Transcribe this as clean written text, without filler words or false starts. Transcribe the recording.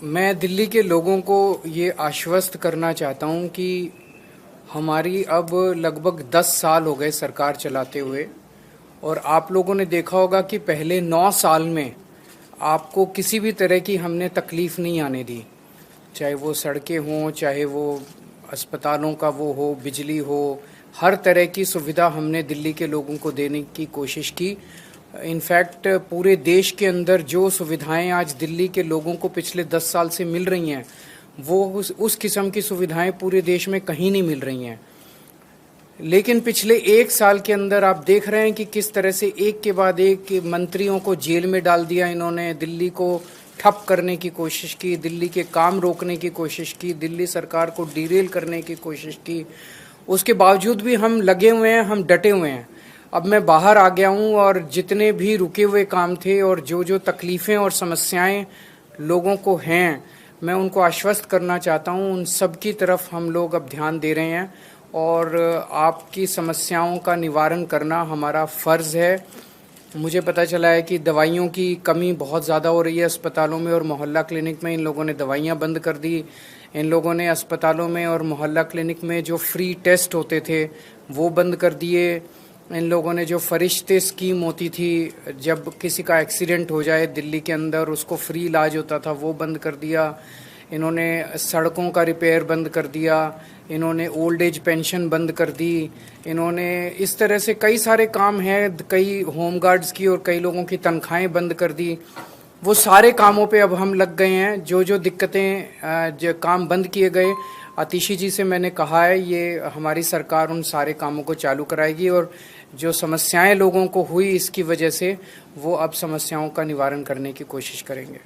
मैं दिल्ली के लोगों को ये आश्वस्त करना चाहता हूँ कि हमारी अब लगभग 10 साल हो गए सरकार चलाते हुए। और आप लोगों ने देखा होगा कि पहले 9 साल में आपको किसी भी तरह की हमने तकलीफ नहीं आने दी, चाहे वो सड़कें हों, चाहे वो अस्पतालों का वो हो, बिजली हो, हर तरह की सुविधा हमने दिल्ली के लोगों को देने की कोशिश की। इनफैक्ट पूरे देश के अंदर जो सुविधाएं आज दिल्ली के लोगों को पिछले 10 साल से मिल रही हैं, वो उस किस्म की सुविधाएं पूरे देश में कहीं नहीं मिल रही हैं। लेकिन पिछले 1 साल के अंदर आप देख रहे हैं कि किस तरह से एक के बाद एक मंत्रियों को जेल में डाल दिया इन्होंने, दिल्ली को ठप करने की कोशिश की, दिल्ली के काम रोकने की कोशिश की, दिल्ली सरकार को डीरेल करने की कोशिश की। उसके बावजूद भी हम लगे हुए हैं, हम डटे हुए हैं। अब मैं बाहर आ गया हूं और जितने भी रुके हुए काम थे और जो जो तकलीफ़ें और समस्याएं लोगों को हैं, मैं उनको आश्वस्त करना चाहता हूं। उन सब की तरफ हम लोग अब ध्यान दे रहे हैं और आपकी समस्याओं का निवारण करना हमारा फ़र्ज़ है। मुझे पता चला है कि दवाइयों की कमी बहुत ज़्यादा हो रही है अस्पतालों में और मोहल्ला क्लिनिक में। इन लोगों ने दवाइयाँ बंद कर दी। इन लोगों ने अस्पतालों में और मोहल्ला क्लिनिक में जो फ्री टेस्ट होते थे वो बंद कर दिए। इन लोगों ने जो फरिश्ते स्कीम होती थी, जब किसी का एक्सीडेंट हो जाए दिल्ली के अंदर उसको फ्री इलाज होता था, वो बंद कर दिया। इन्होंने सड़कों का रिपेयर बंद कर दिया। इन्होंने ओल्ड एज पेंशन बंद कर दी। इन्होंने इस तरह से कई सारे काम हैं, कई होम गार्ड्स की और कई लोगों की तनख्वाहें बंद कर दी। वो सारे कामों पे अब हम लग गए हैं। जो जो दिक्कतें जो काम बंद किए गए, आतिशी जी से मैंने कहा है ये हमारी सरकार उन सारे कामों को चालू कराएगी और जो समस्याएं लोगों को हुई इसकी वजह से, वो अब समस्याओं का निवारण करने की कोशिश करेंगे।